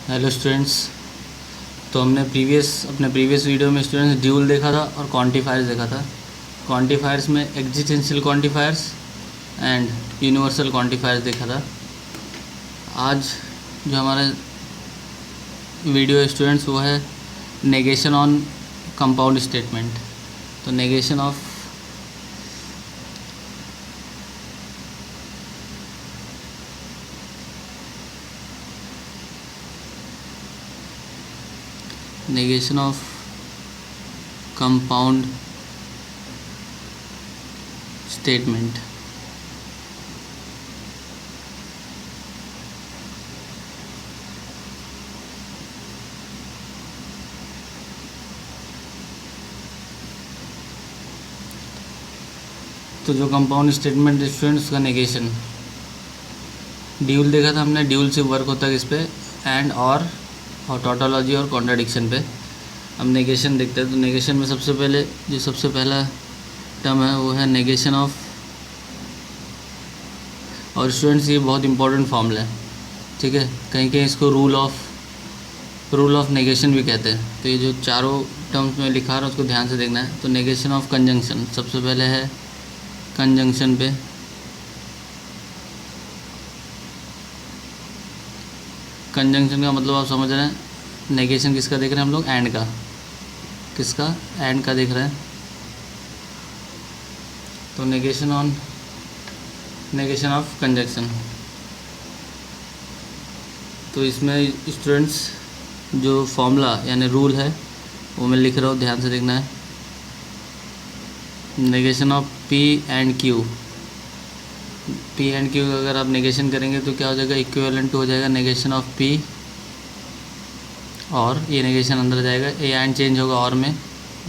Hello students. तो हमने अपने प्रीवियस वीडियो में स्टूडेंट्स ड्यूल देखा था और क्वांटिफायर्स देखा था। क्वांटिफायर्स में existential quantifiers and universal quantifiers देखा था। आज जो हमारा वीडियो है स्टूडेंट्स वो है नेगेशन ऑन कंपाउंड स्टेटमेंट। तो नेगेशन ऑफ कंपाउंड स्टेटमेंट। तो जो कंपाउंड स्टेटमेंट स्टूडेंट्स का नेगेशन ड्यूल देखा था हमने। ड्यूल से वर्क होता है इस पे एंड और टोटोलॉजी और कॉन्ट्राडिक्शन पे। अब नेगेशन देखते हैं। तो नेगेशन में सबसे पहला टर्म है वो है नेगेशन ऑफ। और स्टूडेंट्स ये बहुत इंपॉर्टेंट फॉर्मूला है, ठीक है। कहीं कहीं इसको रूल ऑफ नेगेशन भी कहते हैं। तो ये जो चारों टर्म्स में लिखा रहा है उसको ध्यान से देखना है। तो नेगेशन ऑफ कंजंक्शन सबसे पहले है कंजंक्शन पे। कंजंक्शन का मतलब आप समझ रहे हैं। नेगेशन किसका देख रहे हैं हम लोग? एंड का। किसका? एंड का देख रहे हैं। तो नेगेशन ऑफ कंजंक्शन। तो इसमें स्टूडेंट्स जो फॉर्मूला यानी रूल है वो मैं लिख रहा हूँ, ध्यान से देखना है। Negation of P and Q. P and Q अगर आप नेगेशन करेंगे तो क्या हो जाएगा? इक्विवेलेंट हो जाएगा नेगेशन ऑफ पी, और ये नेगेशन अंदर जाएगा, ए एंड चेंज होगा और में,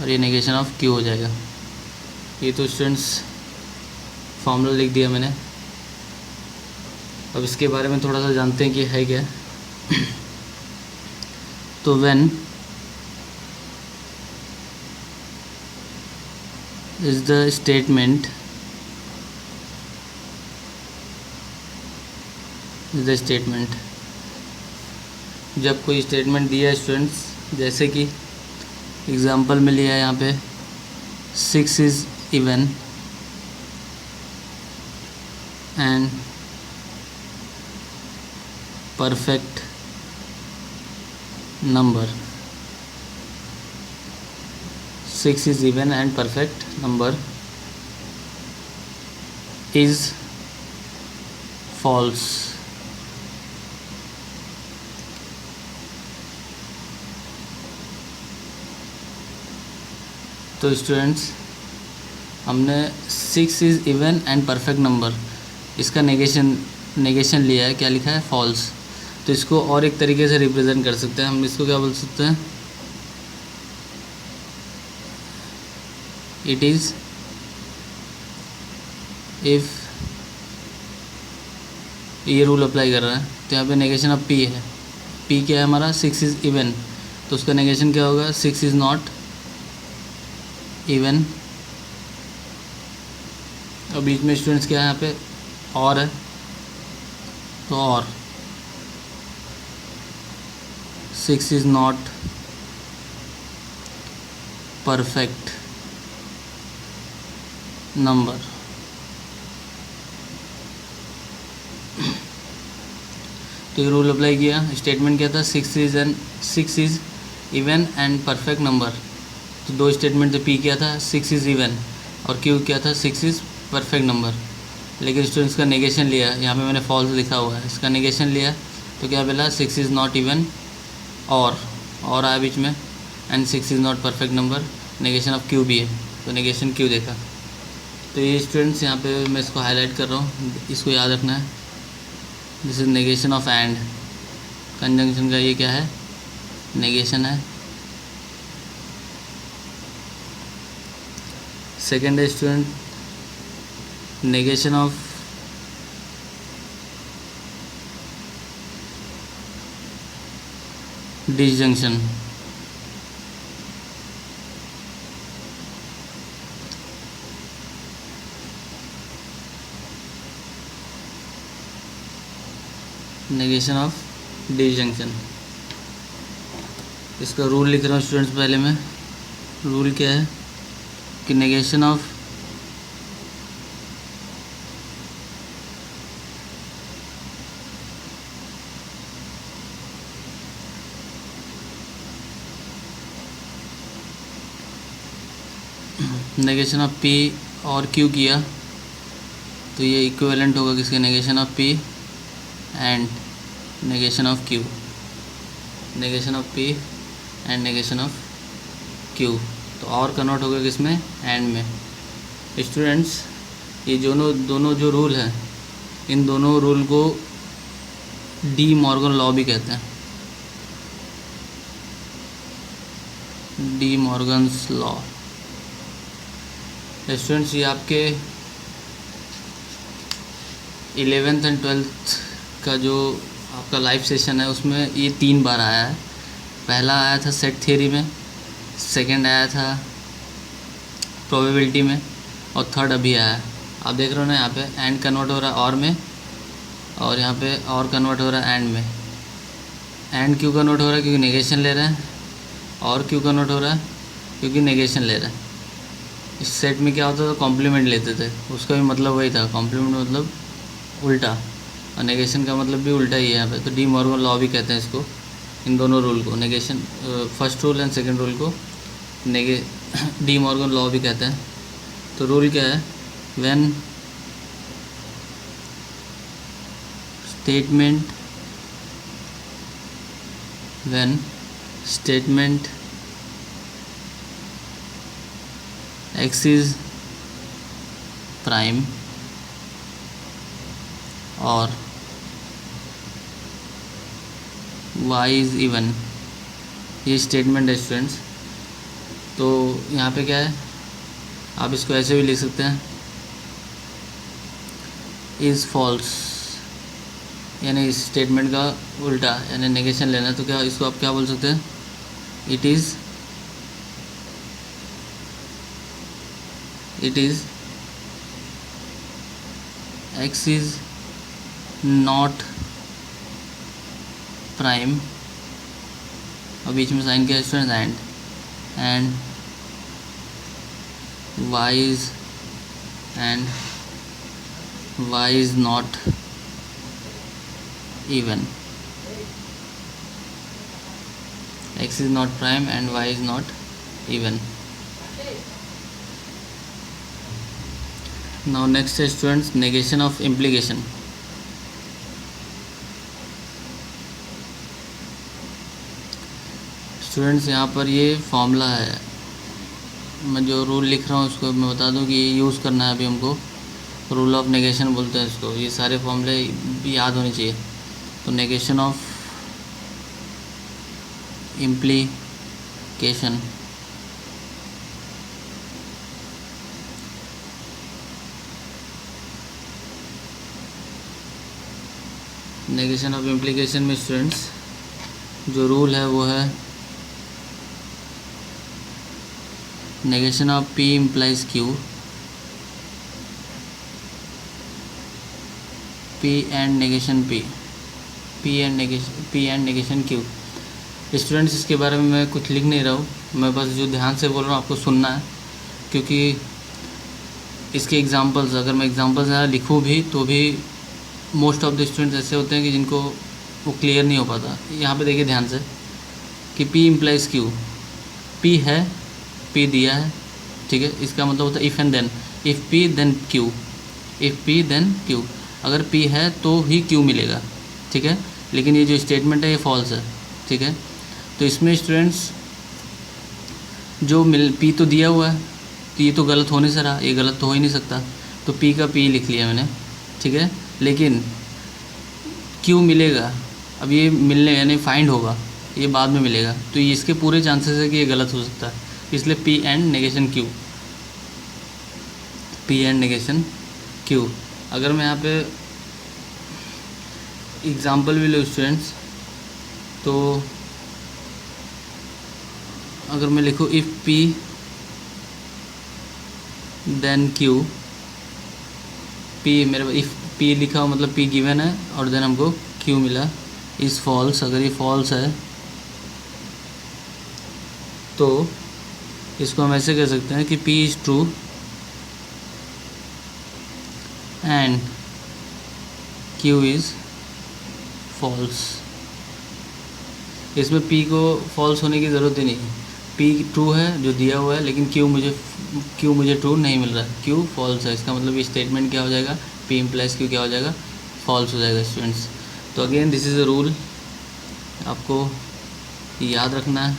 और ये नेगेशन ऑफ क्यू हो जाएगा। ये तो स्टूडेंट्स फॉर्मूला लिख दिया मैंने। अब इसके बारे में थोड़ा सा जानते हैं कि है क्या। तो व्हेन इज द स्टेटमेंट जब कोई स्टेटमेंट दिया है स्टूडेंट्स, जैसे कि एग्जांपल में लिया है यहाँ पे 6 is even and perfect number. 6 is even and perfect number is false. तो स्टूडेंट्स हमने 6 is even and perfect number, इसका नेगेशन लिया है। क्या लिखा है? फॉल्स। तो इसको और एक तरीके से रिप्रेजेंट कर सकते हैं हम। इसको क्या बोल सकते हैं? इट इज़ इफ़, ये रूल अप्लाई कर रहा है। तो यहाँ पे नेगेशन ऑफ पी है। पी क्या है हमारा? 6 इज़ इवन। तो उसका नेगेशन क्या होगा? 6 इज़ नॉट इवन। और बीच में स्टूडेंट्स क्या है यहाँ पे? और है। तो और 6 इज़ नॉट परफेक्ट नंबर। तो ये रूल अप्लाई किया। स्टेटमेंट क्या था? 6 is even and perfect number. तो दो स्टेटमेंट थे। पी क्या था? 6 इज़ इवन, और क्यू क्या था? 6 इज़ परफेक्ट नंबर। लेकिन स्टूडेंट्स का नेगेशन लिया, यहाँ पे मैंने फॉल्स लिखा हुआ है। इसका नेगेशन लिया तो क्या बोला? 6 इज़ नॉट इवन और आया बीच में, and 6 is not perfect number. Negation of Q भी है, तो नेगेशन क्यू देखा। तो ये स्टूडेंट्स यहाँ पे मैं इसको हाईलाइट कर रहा हूँ, इसको याद रखना है। This is negation of and. Conjunction का ये क्या है? नेगेशन है। सेकेंड है student negation of disjunction. Negation of disjunction. इसका रूल लिख रहा हूँ स्टूडेंट्स। पहले मैं रूल क्या है कि नेगेशन ऑफ पी और क्यू किया तो ये इक्विवेलेंट होगा किसके, negation of P and negation of Q, negation of P and negation of Q. तो और कन्वर्ट होगा किसमें, एंड में। स्टूडेंट्स ये दोनों जो रूल है, इन दोनों रूल को डी मॉर्गन लॉ भी कहते हैं, डी मॉर्गन्स लॉ। स्टूडेंट्स ये आपके 11th एंड 12th का जो आपका लाइव सेशन है उसमें ये 3 बार आया है। पहला आया था सेट थ्योरी में, सेकंड आया था प्रोबेबिलिटी में, और थर्ड अभी आया है। आप देख रहे हो ना, यहाँ पे एंड कन्वर्ट हो रहा है और में, और यहाँ पे और कन्वर्ट हो रहा है एंड में। एंड क्यों कन्वर्ट हो रहा है, क्योंकि नेगेशन ले रहा है, और क्यों कन्वर्ट हो रहा है, क्योंकि नेगेशन ले रहा है। इस सेट में क्या होता था, कॉम्प्लीमेंट लेते थे, उसका भी मतलब वही था, कॉम्प्लीमेंट मतलब उल्टा, और नेगेशन का मतलब भी उल्टा ही है यहाँ पे। तो डी मॉर्गन लॉ भी कहते हैं इसको, इन दोनों रूल को, negation first rule and second rule को डी मॉर्गन लॉ भी कहते हैं। तो रूल क्या है, when statement x is prime और y is इवन, ये स्टेटमेंट है स्टूडेंट्स। तो यहाँ पे क्या है, आप इसको ऐसे भी लिख सकते हैं, इज़ फॉल्स, यानी इस स्टेटमेंट का उल्टा, यानी नेगेशन लेना है। तो क्या इसको आप क्या बोल सकते हैं, it is x is not prime, और बीच में साइन किया student and y is not even, x is not prime and y is not even. Now next है students negation of implication. Students यहाँ पर ये फॉर्मूला है, मैं जो रूल लिख रहा हूँ उसको मैं बता दूँ कि ये यूज़ करना है अभी हमको, रूल ऑफ नेगेशन बोलते हैं इसको। ये सारे फॉर्मूले याद होने चाहिए। तो negation of implication, negation of implication में स्टूडेंट्स जो रूल है वो है negation of P implies Q, P and negation P and negation Q। Students इसके बारे में मैं कुछ लिख नहीं रहा हूँ, मैं बस जो ध्यान से बोल रहा हूँ आपको सुनना है, क्योंकि इसके एग्जांपल्स, अगर मैं एग्जांपल्स यहाँ लिखूँ भी तो भी मोस्ट ऑफ द स्टूडेंट्स ऐसे होते हैं कि जिनको वो क्लियर नहीं हो पाता। यहाँ पे देखिए ध्यान से कि P इम्प्लाइज Q, P है, P दिया है, ठीक है, इसका मतलब होता है if and then, if P then Q, if P then Q। अगर P है तो ही Q मिलेगा, ठीक है। लेकिन ये जो स्टेटमेंट है ये फॉल्स है, ठीक है। तो इसमें स्टूडेंट्स जो P तो दिया हुआ है तो ये तो गलत होने से रहा, ये गलत तो हो ही नहीं सकता, तो P का P लिख लिया मैंने, ठीक है। लेकिन Q मिलेगा, अब ये मिलने यानी फाइंड होगा, ये बाद में मिलेगा, तो इसके पूरे चांसेस है कि ये गलत हो सकता है, इसलिए P and negation Q, P and negation Q। अगर मैं यहाँ पे एग्जाम्पल भी लूँ स्टूडेंट्स, तो अगर मैं लिखूँ if P then Q, P मेरे इफ़ P लिखा हो मतलब P गिवन है और देन हमको Q मिला, इज़ फॉल्स। अगर ये फॉल्स है तो इसको हम ऐसे कह सकते हैं कि P is true and Q is false. इसमें P को फॉल्स होने की ज़रूरत ही नहीं है, P ट्रू है जो दिया हुआ है, लेकिन Q मुझे ट्रू नहीं मिल रहा है, Q फॉल्स है। इसका मतलब ये स्टेटमेंट क्या हो जाएगा, P इम्प्लाइज Q क्या हो जाएगा, फॉल्स हो जाएगा स्टूडेंट्स। तो again this is a rule, आपको याद रखना है।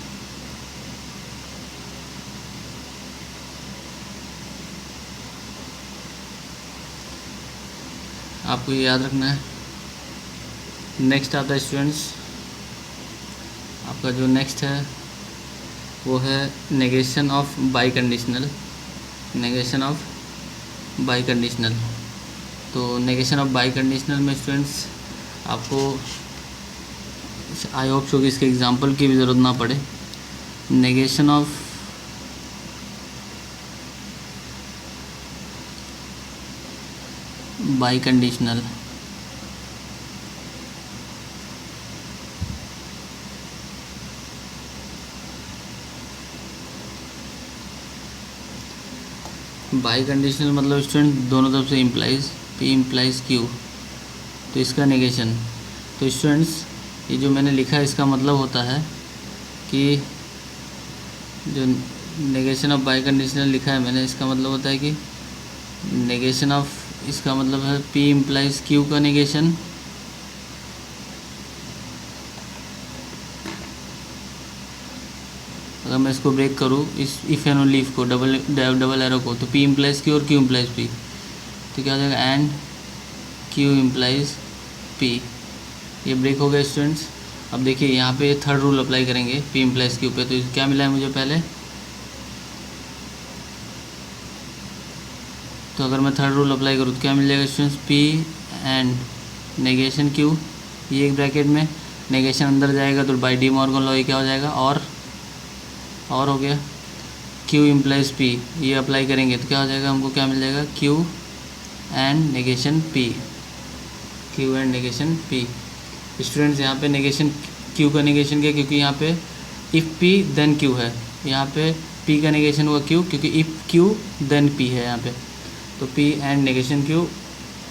आपको ये याद रखना है। नेक्स्ट आता है स्टूडेंट्स, आपका जो नेक्स्ट है वो है negation of by conditional. Negation of by conditional. तो नेगेशन ऑफ बाई कंडीशनल में स्टूडेंट्स आपको आई होप सो कि इसके एग्जांपल की भी ज़रूरत ना पड़े। Negation of by conditional, by conditional मतलब स्टूडेंट दोनों तरफ से इम्प्लाइज, P इम्प्लाइज Q, तो इसका नेगेशन। तो स्टूडेंट्स ये जो मैंने लिखा है इसका मतलब होता है कि जो नेगेशन ऑफ बाई कंडीशनल लिखा है मैंने, इसका मतलब होता है कि नेगेशन ऑफ, इसका मतलब है P इम्प्लाइज Q का नेगेशन अगर मैं इसको ब्रेक करूँ इस इफ़ एंड ओनली इफ को, डबल एरो को, तो P इम्प्लाइज Q और Q इम्प्लाइज P, तो क्या हो जाएगा एंड Q इम्प्लाइज P। ये ब्रेक हो गया स्टूडेंट्स। अब देखिए यहाँ पे थर्ड रूल अप्लाई करेंगे P इम्प्लाइज Q पे, तो क्या मिला है मुझे पहले, तो अगर मैं थर्ड रूल अप्लाई करूँ तो क्या मिल जाएगा students, P and negation Q, ये एक ब्रैकेट में, नेगेशन अंदर जाएगा तो बाई डी मॉर्गन लॉ ये क्या हो जाएगा और हो गया Q इम्प्लाइज P, ये अप्लाई करेंगे तो क्या हो जाएगा, हमको क्या मिल जाएगा, Q and negation P, Q and negation P। Students यहाँ पे नेगेशन Q का नेगेशन क्या, क्योंकि यहाँ पे इफ़ P देन Q है, यहाँ पे P का नेगेशन हुआ Q, क्योंकि इफ़ Q देन P है यहाँ पे, तो P एंड नेगेशन Q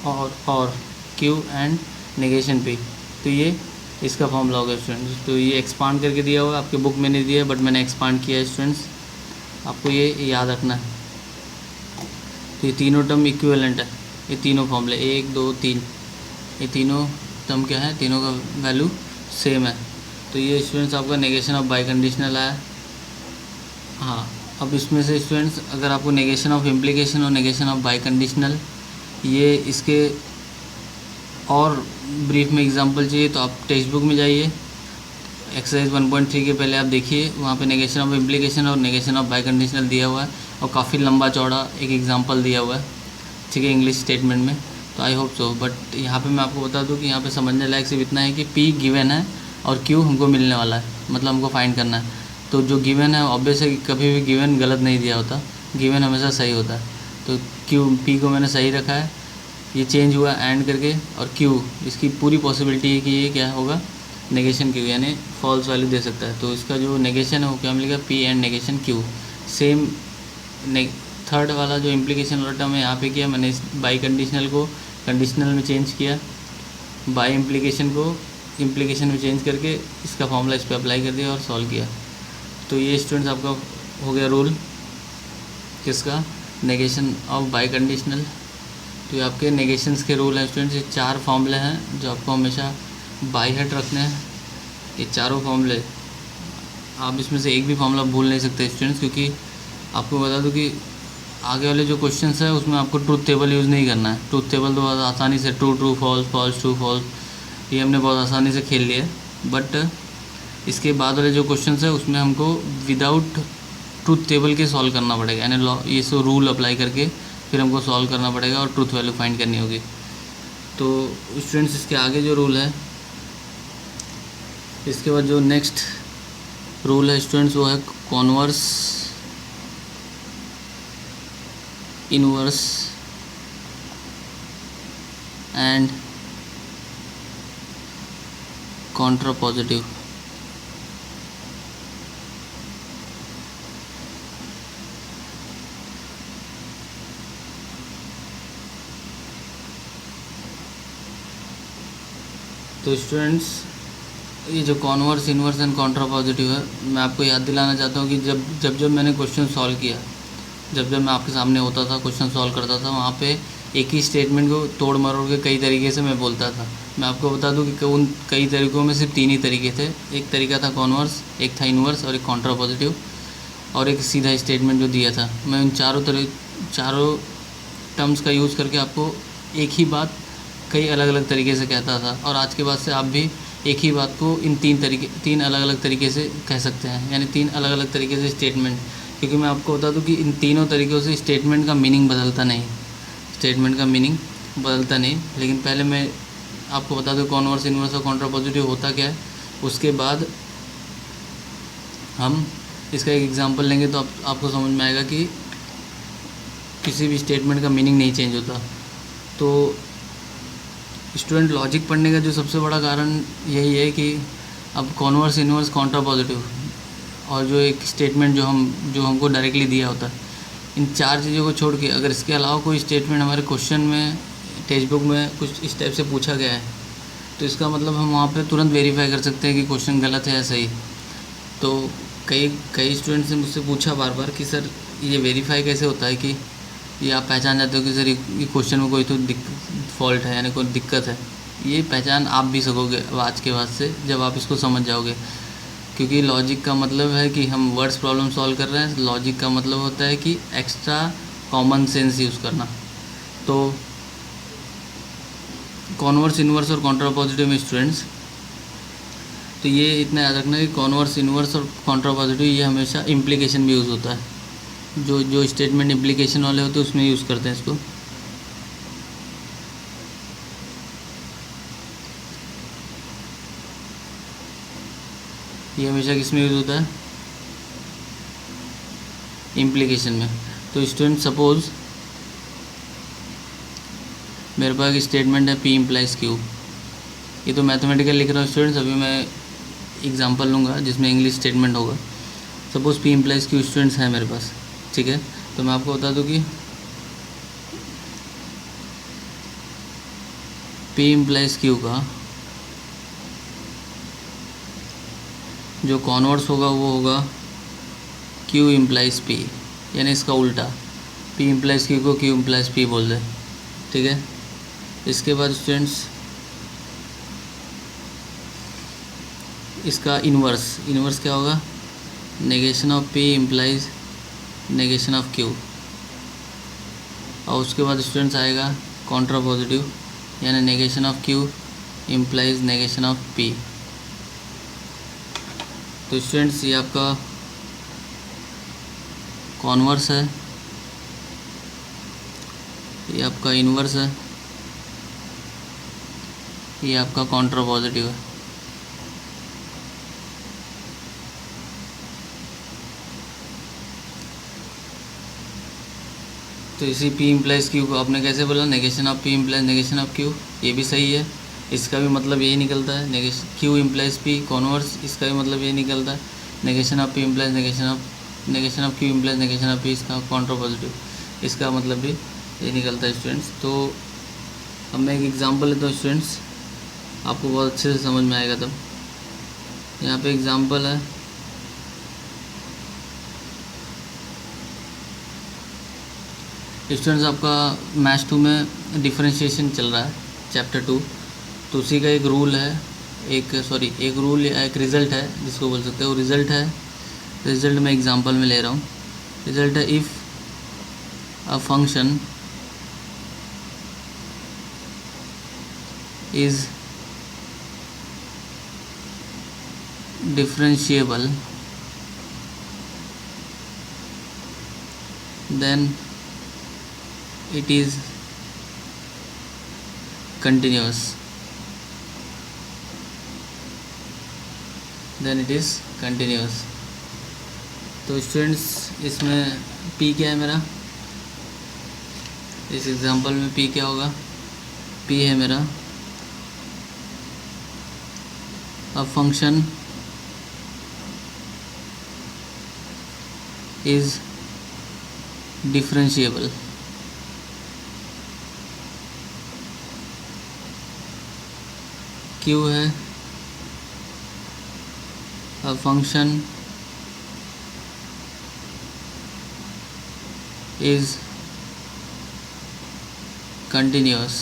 और Q एंड नेगेशन P, तो ये इसका फॉर्मूला होगा स्टूडेंट्स। तो ये एक्सपांड करके दिया हुआ है, आपके बुक में नहीं दिया है बट मैंने एक्सपांड किया है स्टूडेंट्स, आपको ये याद रखना है। तो ये तीनों टर्म इक्विवेलेंट है, ये तीनों फॉर्मूले 1 2 3, ये तीनों टर्म क्या है, तीनों का वैल्यू सेम है। तो ये स्टूडेंट्स आपका नेगेशन ऑफ बाई कंडीशनल आया। हाँ, अब इसमें से स्टूडेंट्स अगर आपको नेगेशन ऑफ इम्प्लीकेशन और नेगेशन ऑफ बाई कंडीशनल ये इसके और ब्रीफ में एग्जांपल चाहिए तो आप टेक्स्ट बुक में जाइए, एक्सरसाइज 1.3 के पहले आप देखिए, वहाँ पे नेगेशन ऑफ इम्प्लीकेशन और नेगेशन ऑफ बाई कंडीशनल दिया हुआ है और काफ़ी लंबा चौड़ा एक एग्जांपल दिया हुआ है, ठीक है, इंग्लिश स्टेटमेंट में। तो आई होप सो, बट यहाँ पे मैं आपको बता दूँ कि यहाँ पे समझने लायक सिर्फ इतना है कि P गिवन है और Q हमको मिलने वाला है, मतलब हमको फाइंड करना है। तो जो गिवन है ऑब्वियस है कि कभी भी गिवन गलत नहीं दिया होता, गिवन हमेशा सही होता है। तो P को मैंने सही रखा है, ये चेंज हुआ एंड करके, और Q इसकी पूरी पॉसिबिलिटी है कि ये क्या होगा, नेगेशन Q, यानी फॉल्स वैल्यू दे सकता है। तो इसका जो नेगेशन है वो क्या मिलेगा, P and negation Q। Same third वाला जो इम्प्लीकेशन वाला टर्म है यहाँ पे किया मैंने, इस बाई कंडीशनल को कंडीशनल में चेंज किया, बाई इम्प्लीकेशन को इम्प्लीकेशन में चेंज करके इसका फॉर्मूला इस पर अप्लाई कर दिया और सॉल्व किया। तो ये स्टूडेंट्स आपका हो गया रूल किसका, नेगेशन ऑफ बाई कंडीशनल। तो ये आपके नेगेशंस के रूल हैं स्टूडेंट्स, ये 4 फॉर्मूले हैं जो आपको हमेशा बाई हेड रखने हैं। ये चारों फॉर्मूले आप इसमें से एक भी फॉर्मूला भूल नहीं सकते स्टूडेंट्स, क्योंकि आपको बता दूं कि आगे वाले जो क्वेश्चंस है उसमें आपको ट्रूथ टेबल यूज़ नहीं करना है। ट्रूथ टेबल तो बहुत आसानी से true true false false true false ये हमने बहुत आसानी से खेल लिया, बट इसके बाद वाले जो क्वेश्चंस है उसमें हमको विदाउट ट्रूथ टेबल के सॉल्व करना पड़ेगा, यानी लॉ ये सो रूल अप्लाई करके फिर हमको सॉल्व करना पड़ेगा और ट्रूथ वैल्यू फाइंड करनी होगी। तो स्टूडेंट्स इसके आगे जो रूल है, इसके बाद जो नेक्स्ट रूल है स्टूडेंट्स वो है converse inverse and Contra positive. तो स्टूडेंट्स, ये जो converse, inverse and Contra positive है, मैं आपको याद दिलाना चाहता हूँ कि जब मैंने क्वेश्चन सॉल्व किया, जब मैं आपके सामने होता था, क्वेश्चन सॉल्व करता था, वहाँ पे एक ही स्टेटमेंट को तोड़ मरोड़ के कई तरीके से मैं बोलता था। मैं आपको बता दूं कि उन कई तरीक़ों में सिर्फ 3 ही तरीके थे। एक तरीका था कॉन्वर्स, एक था इन्वर्स और एक कॉन्ट्रा पॉजिटिव, और एक सीधा स्टेटमेंट जो दिया था। मैं उन चारों टर्म्स का यूज़ करके आपको एक ही बात कई अलग अलग तरीके से कहता था, और आज के बाद से आप भी एक ही बात को इन 3 अलग अलग तरीके से कह सकते हैं, यानी 3 अलग अलग तरीके से स्टेटमेंट। क्योंकि मैं आपको बता दूं कि इन तीनों तरीक़ों से स्टेटमेंट का मीनिंग बदलता नहीं, लेकिन पहले मैं आपको बता दूं कॉन्वर्स, इन्वर्स और कॉन्ट्रा पॉजिटिव होता क्या है। उसके बाद हम इसका एक एग्जांपल लेंगे तो आपको समझ में आएगा कि किसी भी स्टेटमेंट का मीनिंग नहीं चेंज होता। तो स्टूडेंट, लॉजिक पढ़ने का जो सबसे बड़ा कारण यही है कि अब कॉन्वर्स, इन्वर्स, कॉन्ट्रा पॉजिटिव और जो एक स्टेटमेंट जो हमको डायरेक्टली दिया होता है, इन 4 चीज़ों को छोड़ के अगर इसके अलावा कोई स्टेटमेंट हमारे क्वेश्चन में, टेक्स्ट बुक में कुछ इस टाइप से पूछा गया है, तो इसका मतलब हम वहाँ पे तुरंत वेरीफाई कर सकते हैं कि क्वेश्चन गलत है या सही। तो कई स्टूडेंट्स ने मुझसे पूछा बार बार कि सर ये वेरीफाई कैसे होता है कि ये आप पहचान जाते हो कि सर ये क्वेश्चन में कोई तो फॉल्ट है, यानी कोई दिक्कत है। ये पहचान आप भी सकोगे आज के बाद से, जब आप इसको समझ जाओगे। क्योंकि लॉजिक का मतलब है कि हम वर्ड्स प्रॉब्लम सॉल्व कर रहे हैं। लॉजिक का मतलब होता है कि एक्स्ट्रा कॉमन सेंस यूज़ करना। तो कॉन्वर्स, इन्वर्स और कॉन्ट्रा पॉजिटिव में स्टूडेंट्स, तो ये इतना याद रखना कि कॉन्वर्स, इन्वर्स और कॉन्ट्रा पॉजिटिव ये हमेशा इम्प्लीकेशन भी यूज़ होता है। जो स्टेटमेंट इम्प्लीकेशन वाले होते हैं उसमें यूज़ करते हैं इसको। ये हमेशा किस में यूज़ होता है? इम्प्लीकेशन में। तो स्टूडेंट, सपोज़ मेरे पास एक स्टेटमेंट है P इम्प्लाइज Q। ये तो मैथमेटिकल लिख रहा हूँ स्टूडेंट्स, अभी मैं एग्जांपल लूँगा जिसमें इंग्लिश स्टेटमेंट होगा। Suppose P implies Q students है मेरे पास, ठीक है। तो मैं आपको बता दूँ कि P इम्प्लाइज Q का जो कॉन्वर्स होगा वो होगा Q इम्प्लाइज P, यानी इसका उल्टा। P इम्प्लाइज Q को Q इम्प्लाइज P बोल दे, ठीक है। इसके बाद स्टूडेंट्स, इसका इन्वर्स क्या होगा? Negation of P implies negation of Q। और उसके बाद स्टूडेंट्स आएगा कॉन्ट्रा पॉजिटिव, यानी negation of Q implies negation of P। तो स्टूडेंट्स, ये आपका कॉन्वर्स है, ये आपका इन्वर्स है, ये आपका कॉन्ट्रा पॉजिटिव है। तो इसी P इम्प्लाइज Q को आपने कैसे बोला? Negation of P implies negation of Q। ये भी सही है, इसका भी मतलब यही निकलता है। Negation Q implies P converse, इसका भी मतलब यही निकलता है। Negation of P implies negation of Q implies negation of P, इसका कॉन्ट्रा पॉजिटिव, इसका मतलब भी ये निकलता है स्टूडेंट्स। तो अब मैं एक एग्जांपल लेता हूँ स्टूडेंट्स, आपको बहुत अच्छे से समझ में आएगा तब। यहाँ पे एग्जांपल है, स्टूडेंट्स आपका मैथ्स 2 में डिफरेंशिएशन चल रहा है, चैप्टर 2। तो उसी का एक रूल है, एक रिज़ल्ट है जिसको बोल सकते हो। रिज़ल्ट है, रिज़ल्ट मैं एग्जांपल में ले रहा हूँ। रिज़ल्ट है, if a function is differentiable then it is continuous, तो स्टूडेंट्स, इसमें P क्या है मेरा? इस एग्जांपल में P क्या होगा? P है मेरा a function is differentiable, Q है अ फंक्शन इज कंटिन्यूअस।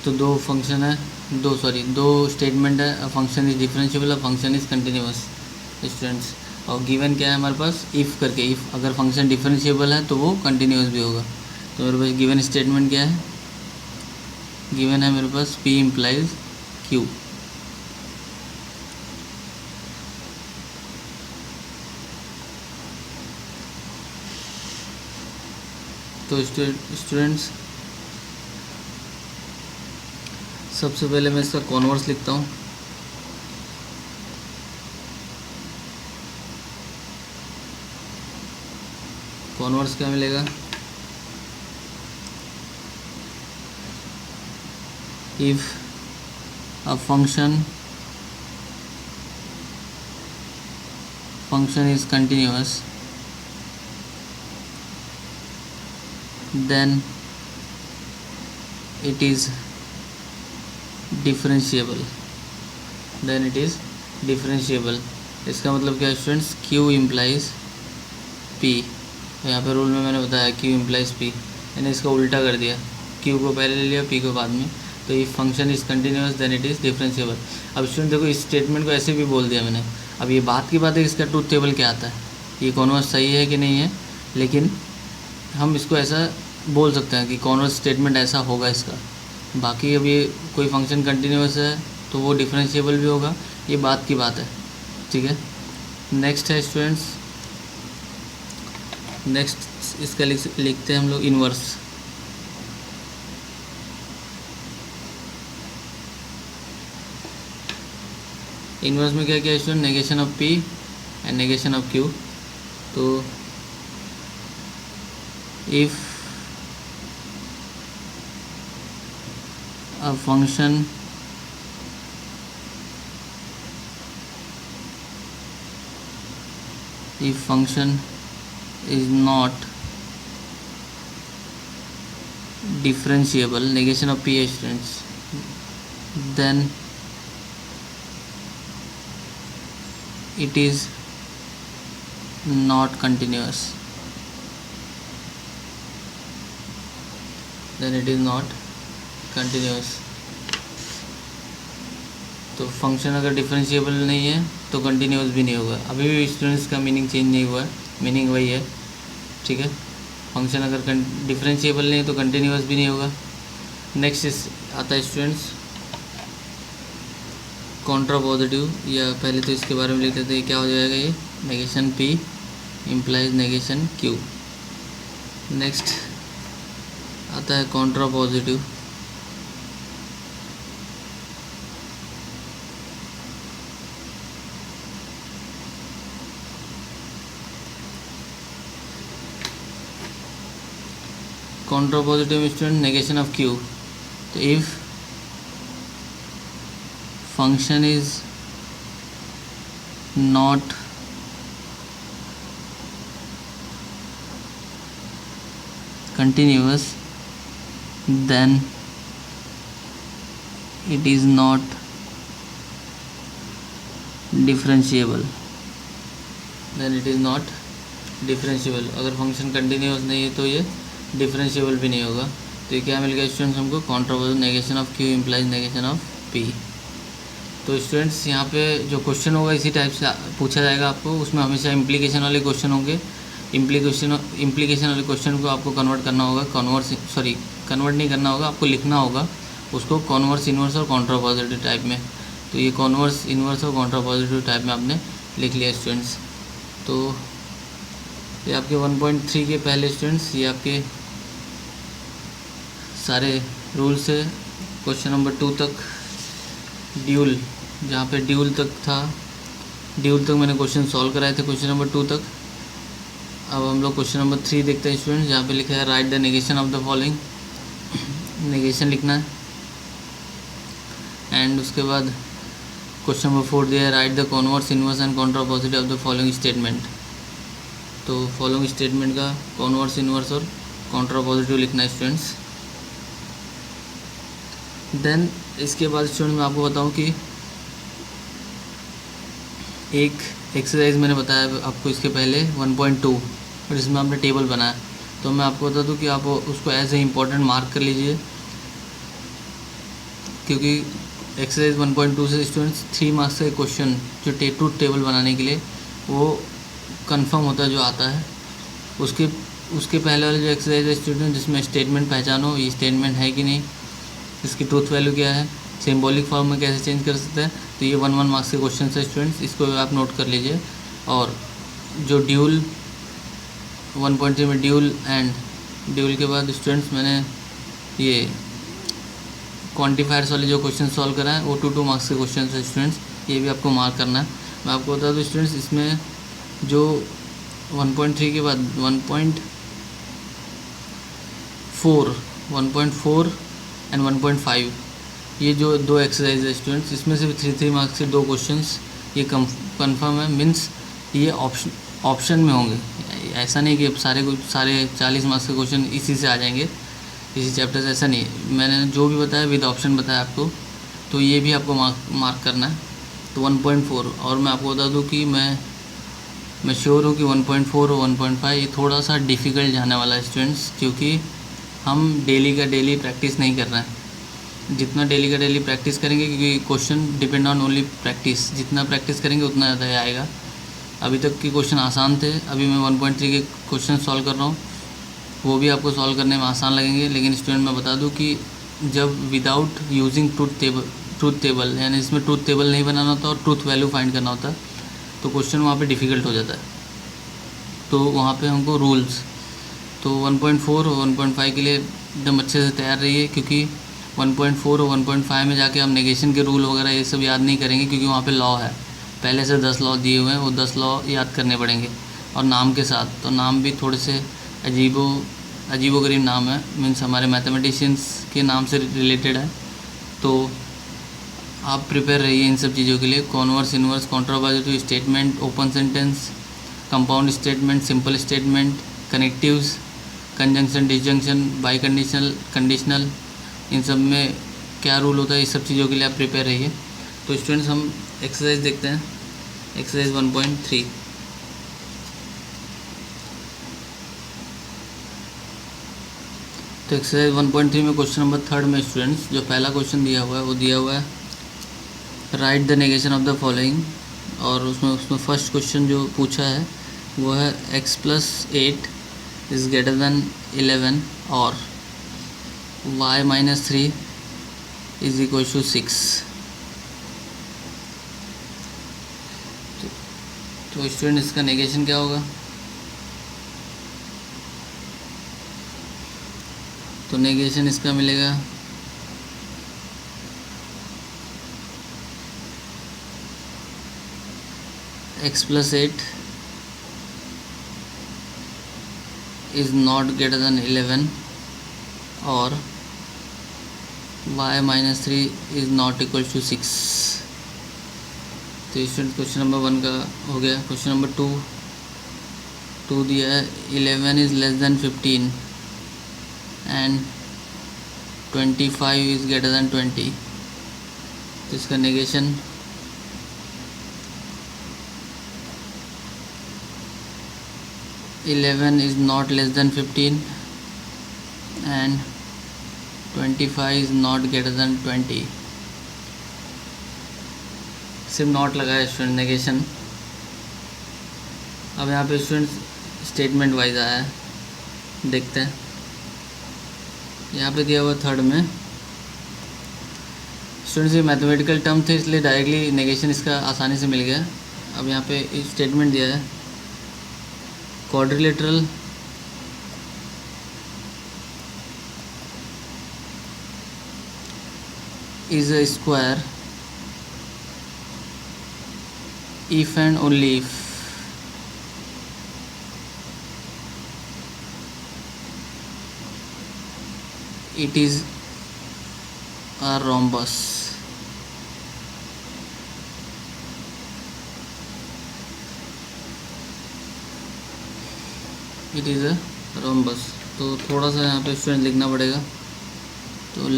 तो दो फंक्शन है, दो स्टेटमेंट है, a function is differentiable, a function is continuous students. और गिवन क्या है हमारे पास, इफ़ करके, इफ़ अगर फंक्शन डिफरेंशिएबल है तो वो कंटिन्यूअस भी होगा। तो मेरे पास गिवन स्टेटमेंट क्या है, गिवन है मेरे पास P इम्प्लाइज Q। तो स्टूडेंट्स सबसे पहले मैं इसका कॉन्वर्स लिखता हूँ। कॉन्वर्स क्या मिलेगा, if a function is continuous then it is differentiable, इसका मतलब क्या है स्टूडेंट्स, Q इम्प्लाइज P। यहाँ पे रूल में मैंने बताया Q इम्प्लाइज P, मैंने इसका उल्टा कर दिया, Q को पहले ले लिया, P को बाद में। तो ये function is continuous then it is differentiable. अब स्टूडेंट देखो इस स्टेटमेंट को ऐसे भी बोल दिया मैंने। अब ये बात की बात है इसका ट्रूथ टेबल क्या आता है, ये कॉन्वर्स सही है कि नहीं है, लेकिन हम इसको ऐसा बोल सकते हैं कि कॉन्वर्स स्टेटमेंट ऐसा होगा इसका। बाकी अब ये कोई फंक्शन कंटिन्यूअस है तो वो डिफरेंशिएबल भी होगा, ये बात की बात है, ठीक है। नेक्स्ट है स्टूडेंट्स, नेक्स्ट इसका लिखते हैं हम लोग इन्वर्स। इन्वर्स में क्या क्या है student, negation of P and negation of Q। तो if a function is not differentiable, negation of P students, then it is not continuous, तो फंक्शन अगर डिफरेंशिएबल नहीं है तो कंटिन्यूअस भी नहीं होगा। अभी भी स्टूडेंट्स का मीनिंग चेंज नहीं हुआ है, मीनिंग वही है, ठीक है। फंक्शन अगर डिफरेंशिएबल नहीं है तो कंटिन्यूअस भी नहीं होगा। नेक्स्ट आता है स्टूडेंट्स कॉन्ट्रा पॉजिटिव, या पहले तो इसके बारे में लिख देते हैं क्या हो जाएगा, ये negation P implies negation Q। Next आता है Contra positive, Contra positive student negation of Q। तो if function is not continuous then it is not differentiable, अगर फंक्शन कंटिन्यूअस नहीं है तो ये डिफरेंशिएबल भी नहीं होगा। तो ये क्या मिल गया स्टूडेंट्स हमको, Contra positive negation of Q implies negation of P। तो स्टूडेंट्स यहाँ पे जो क्वेश्चन होगा इसी टाइप से पूछा जाएगा आपको, उसमें हमेशा इम्प्लीकेशन वाले क्वेश्चन होंगे। इम्प्लीकेशन वाले क्वेश्चन को आपको कन्वर्ट करना होगा, कन्वर्ट नहीं करना होगा, आपको लिखना होगा उसको कॉन्वर्स, इन्वर्स और कॉन्ट्रा पॉजिटिव टाइप में। तो ये कॉन्वर्स, इन्वर्स और कॉन्ट्रा पॉजिटिव टाइप में आपने लिख लिया स्टूडेंट्स। तो ये आपके 1.3 के पहले स्टूडेंट्स ये आपके सारे रूल्स है। क्वेश्चन नंबर 2 तक ड्यूल, जहाँ पे ड्यूल तक मैंने क्वेश्चन सॉल्व कराए थे क्वेश्चन नंबर 2 तक। अब हम लोग क्वेश्चन नंबर 3 देखते हैं स्टूडेंट्स, जहाँ पे लिखा है right the negation of the following. Negation लिखना है एंड उसके बाद क्वेश्चन नंबर 4 दिया है right the converse, inverse and Contra positive of the following statement. तो फॉलोइंग स्टेटमेंट का कॉन्वर्स, इन्वर्स और कॉन्ट्रा पॉजिटिव लिखना है स्टूडेंट्स। देन इसके बाद स्टूडेंट मैं आपको बताऊं कि एक एक्सरसाइज मैंने बताया आपको इसके पहले 1.2 और इसमें आपने टेबल बनाया, तो मैं आपको बता दूं कि आप उसको एज ए इम्पॉर्टेंट मार्क कर लीजिए, क्योंकि एक्सरसाइज 1.2 से स्टूडेंट्स 3 मार्क्स का क्वेश्चन जो ट्रूथ टेबल बनाने के लिए वो कंफर्म होता है जो आता है। उसके पहले वाले जो एक्सरसाइज है स्टूडेंट जिसमें स्टेटमेंट पहचानो ये स्टेटमेंट है कि नहीं, इसकी ट्रूथ वैल्यू क्या है, सिंबॉलिक फॉर्म में कैसे चेंज कर सकते हैं, तो ये 1 मार्क्स के क्वेश्चन है स्टूडेंट्स, इसको आप नोट कर लीजिए। और जो ड्यूल 1.3 में ड्यूल एंड ड्यूल के बाद स्टूडेंट्स मैंने ये क्वांटिफायर्स वाले जो क्वेश्चन सॉल्व करा है वो 2 मार्क्स के क्वेश्चन है स्टूडेंट्स, ये भी आपको मार्क करना है। मैं आपको बता दूँ स्टूडेंट्स इसमें जो 1.3 के बाद 1.4 एंड 1.5 ये जो 2 एक्सरसाइज है स्टूडेंट्स, इसमें से 3 मार्क्स के 2 क्वेश्चंस ये कंफर्म है, मीन्स ये ऑप्शन में होंगे। ऐसा नहीं कि अब सारे 40 मार्क्स के क्वेश्चन इसी से आ जाएंगे, इसी चैप्टर से, ऐसा नहीं। मैंने जो भी बताया विद ऑप्शन बताया आपको, तो ये भी आपको मार्क करना है। तो 1.4 और मैं आपको बता दूं कि मैं श्योर हूँ कि 1.4 और 1.5 ये थोड़ा सा डिफ़िकल्ट जाने वाला है स्टूडेंट्स, क्योंकि हम डेली का डेली प्रैक्टिस नहीं कर रहे हैं। जितना डेली का डेली प्रैक्टिस करेंगे, क्योंकि question depend on only practice, जितना प्रैक्टिस करेंगे उतना ज़्यादा आएगा। अभी तक के क्वेश्चन आसान थे, अभी मैं 1.3 के क्वेश्चन सॉल्व कर रहा हूँ, वो भी आपको सॉल्व करने में आसान लगेंगे। लेकिन स्टूडेंट मैं बता दूं कि जब विदाउट यूजिंग ट्रूथ टेबल यानी इसमें ट्रूथ टेबल नहीं बनाना होता और ट्रूथ वैल्यू फाइंड करना होता है, तो क्वेश्चन वहाँ पे डिफ़िकल्ट हो जाता है। तो वहाँ पे हमको रूल्स, तो 1.4 और 1.5 के लिए एकदम अच्छे से तैयार रहिए, क्योंकि 1.4 और 1.5 में जाके हम नेगेशन के रूल वगैरह ये सब याद नहीं करेंगे, क्योंकि वहाँ पे लॉ है, पहले से 10 लॉ दिए हुए हैं, वो 10 लॉ याद करने पड़ेंगे और नाम के साथ। तो नाम भी थोड़े से अजीबोगरीब नाम है, मीन्स हमारे मैथमेटिशियंस के नाम से रिलेटेड है। तो आप प्रिपेयर रहिए इन सब चीज़ों के लिए। Converse, inverse, contrapositive statement, open sentence, compound statement, simple statement, connectives, conjunction, disjunction, biconditional, इन सब में क्या रूल होता है, इस सब चीज़ों के लिए आप प्रिपेयर रहिए। तो स्टूडेंट्स हम एक्सरसाइज देखते हैं, एक्सरसाइज 1.3। तो एक्सरसाइज 1.3 में क्वेश्चन नंबर 3 में स्टूडेंट्स जो पहला क्वेश्चन दिया हुआ है वो दिया हुआ है right the negation of the following, और उसमें फर्स्ट क्वेश्चन जो पूछा है वो है x+8 इज़ ग्रेटर दैन 11 और y-3 इज इक्वल टू 6। तो स्टूडेंट इसका नेगेशन क्या होगा, तो नेगेशन इसका मिलेगा x+8 is not greater than 11 और y-3 is not equal to 6। तो स्टूडेंट क्वेश्चन नंबर 1 का हो गया। क्वेश्चन नंबर 2 दिया है 11 is less than 15 and 25 is greater than 20। तो इसका negation eleven is not less then 15 and 25 is not greater than 20। सिर्फ नॉट लगा है स्टूडेंट नेगेशन। अब यहाँ पे स्टूडेंट स्टेटमेंट वाइज आया है, देखते हैं। यहाँ पे दिया हुआ 3rd में स्टूडेंट्स ये मैथमेटिकल टर्म थे इसलिए डायरेक्टली नेगेशन इसका आसानी से मिल गया। अब यहाँ पे स्टेटमेंट दिया है quadrilateral is a square if and only if it is a rhombus। It is a rhombus. तो थोड़ा सा यहाँ पे स्टूडेंट लिखना पड़ेगा। तो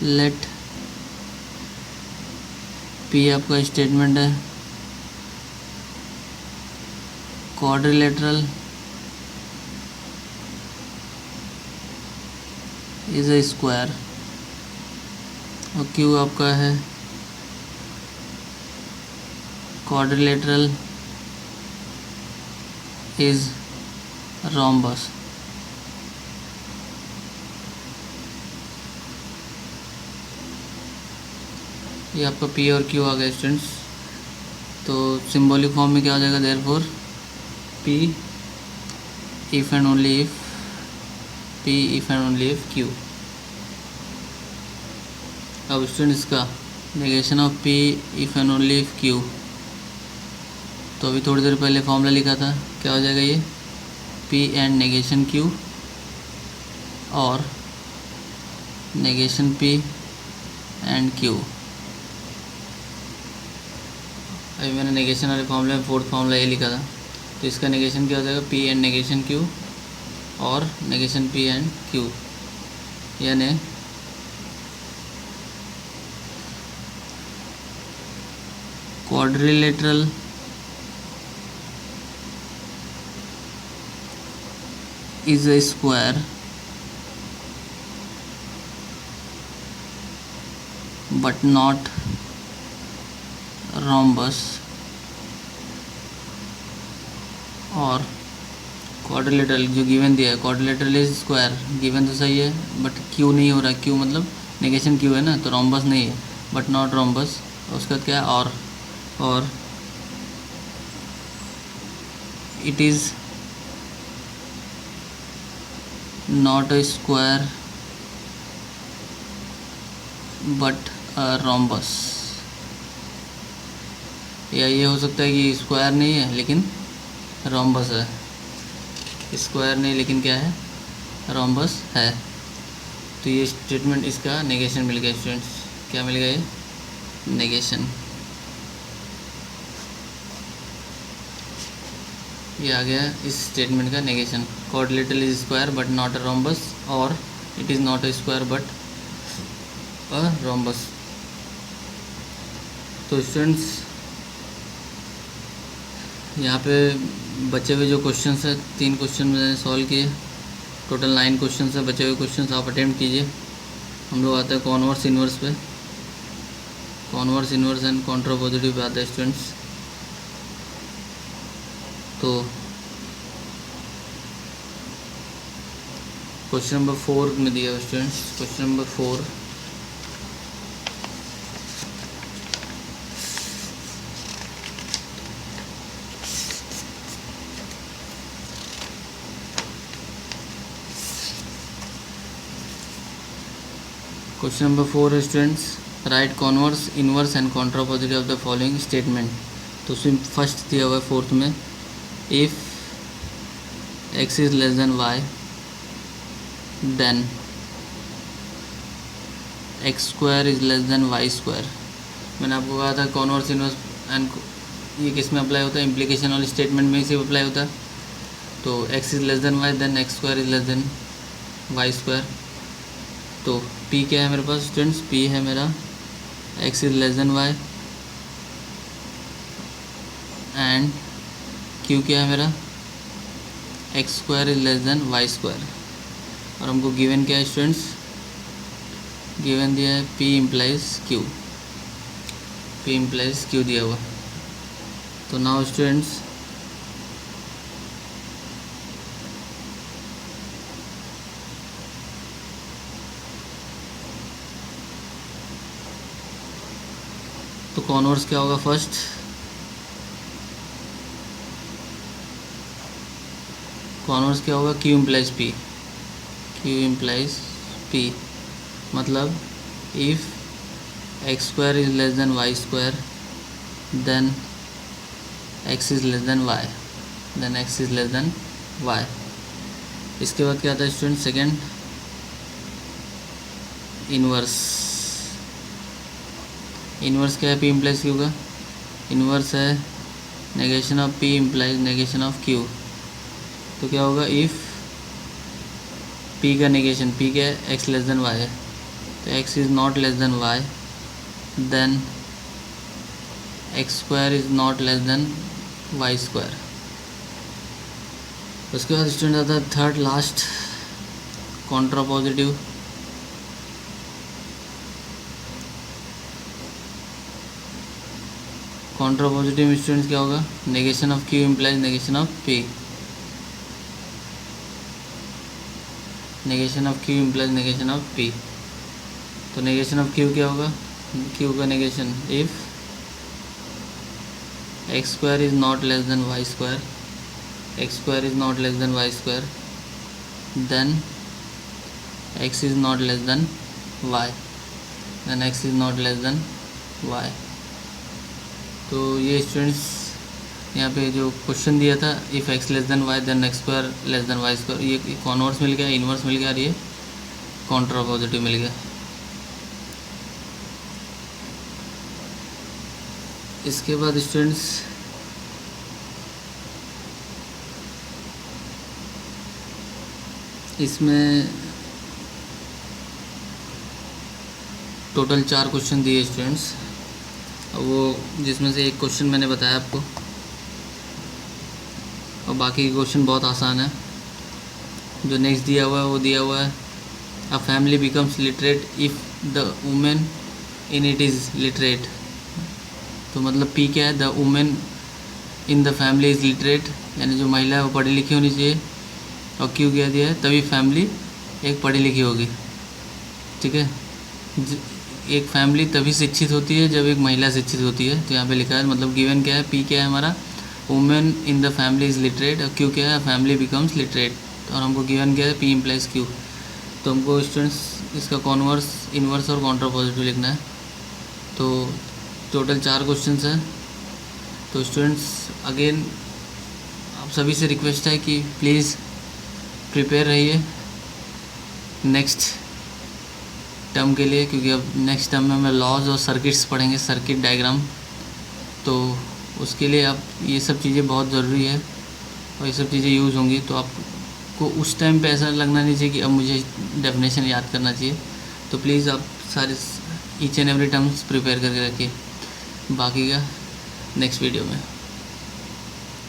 लेट पी आपका स्टेटमेंट है क्वाड्रिलेटरल इज अ स्क्वायर और क्यू आपका है क्वाड्रिलेटरल इज रोम्बस। ये आपका पी और क्यू आ गया स्टूडेंट्स। तो सिंबॉलिक फॉर्म में क्या हो जाएगा, therefore P if and only if P if and only if Q. अब स्टूडेंट इसका negation of P if and only if Q, तो अभी थोड़ी देर पहले फॉर्मूला लिखा था, क्या हो जाएगा ये पी एंड नेगेशन क्यू और नेगेशन पी एंड क्यू। अभी मैंने नेगेशन वाले फॉर्मूले में फोर्थ फॉर्मूला ये लिखा था, तो इसका नेगेशन क्या हो जाएगा पी एंड नेगेशन क्यू और नेगेशन पी एंड क्यू, यानी quadrilateral is a square but not rhombus और क्वाड्रिलेटरल जो गिवन दिया है क्वाड्रिलेटरल इज स्क्वायर, गिवन तो सही है बट क्यू नहीं हो रहा, क्यू मतलब नेगेशन क्यू है ना, तो रोम्बस नहीं है बट नॉट रोम्बस। उसका क्या है और it is not a square but a rhombus। या ये हो सकता है कि स्क्वायर नहीं है लेकिन रोम्बस है, स्क्वायर नहीं लेकिन क्या है रोम्बस है। तो ये स्टेटमेंट इसका नेगेशन मिल गया स्टूडेंट्स, क्या मिल गया ये नेगेशन। ये आ गया इस स्टेटमेंट का negation, quadrilateral is square but not a rhombus और it is not a square but a rhombus. तो स्टूडेंट्स यहाँ पे बचे हुए जो क्वेश्चंस है 3 क्वेश्चन मैंने सॉल्व किए, टोटल 9 क्वेश्चंस है, बचे हुए क्वेश्चंस आप अटेम्प्ट कीजिए। हम लोग आते हैं कॉन्वर्स इन्वर्स पे, कॉन्वर्स इन्वर्स एंड कॉन्ट्रापोजिटिव पे आते हैं स्टूडेंट्स। तो क्वेश्चन नंबर 4 में दिया students, question number 4 question number 4 है students, write converse inverse and contrapositive of the following statement. तो उसमें फर्स्ट दिया हुआ है 4th में, if x is less than y then x square is less than y square. मैंने आपको कहा था कॉन्वर्स इन्वर्स एंड ये किस में अप्लाई होता है, इम्प्लीकेशन वाले स्टेटमेंट में इसे अप्लाई होता है। तो x is less than y then x square is less than y square. तो p क्या है मेरे पास स्टूडेंट्स, p है मेरा x is less than y and q क्या है मेरा x square is less than y square. और हमको गिवन क्या है स्टूडेंट्स, गिवन दिया है p implies q, p implies q दिया हुआ। तो नाउ स्टूडेंट्स तो कॉन्वर्स क्या होगा, फर्स्ट कॉन्वर्स क्या होगा, q implies p, q implies p मतलब if x square is less than y square then x is less than y, then x is less than y। इसके बाद क्या आता है स्टूडेंट, सेकेंड इन्वर्स। इन्वर्स क्या है, p इम्प्लाइज q का, inverse है negation of p implies negation of q। तो क्या होगा, इफ़ p का नेगेशन, p क्या है x लेस देन y है, तो x is not less than y, then x square is not less than y square. उसके बाद स्टूडेंट आता है third last contrapositive. Contrapositive students क्या होगा, negation of q implies negation of p, negation of q implies negation of p। तो negation of q क्या होगा, q का negation if x square is not less than y square, x square is not less than y square, then x is not less than y, then x is not less than y। तो ये students यहाँ पे जो question दिया था if x less than y then x square less than y square, ये converse मिल गया, इनवर्स मिल गया और ये कॉन्ट्रापोजिटिव मिल गया। इसके बाद स्टूडेंट्स इसमें टोटल 4 क्वेश्चन दिए स्टूडेंट्स, वो जिसमें से एक क्वेश्चन मैंने बताया आपको और बाकी के क्वेश्चन बहुत आसान है। जो नेक्स्ट दिया हुआ है वो दिया हुआ है a family becomes literate if the women in it is literate. तो मतलब पी क्या है, the women in the family is literate, यानी जो महिला है वो पढ़ी लिखी होनी चाहिए, और क्यों क्या दिया है, तभी फैमिली एक पढ़ी लिखी होगी। ठीक है, एक फैमिली तभी शिक्षित होती है जब एक महिला शिक्षित होती है। तो यहाँ पे लिखा है मतलब गिवन क्या है, पी क्या है हमारा, women in the family is literate, और क्यू क्या है, फैमिली बिकम्स लिटरेट। और हमको गिवन क्या है, पी इम्प्लाइज क्यू। तो हमको स्टूडेंट्स इसका कॉन्वर्स, इन्वर्स और कॉन्ट्रापोजिटिव लिखना है। तो टोटल 4 क्वेश्चन हैं। तो स्टूडेंट्स अगेन आप सभी से रिक्वेस्ट है कि प्लीज़ प्रिपेयर रहिए नेक्स्ट टर्म के लिए, क्योंकि अब नेक्स्ट टर्म में हमें लॉज और सर्किट्स पढ़ेंगे, सर्किट डायग्राम। तो उसके लिए आप ये सब चीज़ें बहुत ज़रूरी है और ये सब चीज़ें यूज़ होंगी। तो आपको उस टाइम पे ऐसा लगना नहीं चाहिए कि अब मुझे डेफिनेशन याद करना चाहिए। तो प्लीज़ आप सारे each and every terms prepare करके रखिए। बाकी का नेक्स्ट वीडियो में।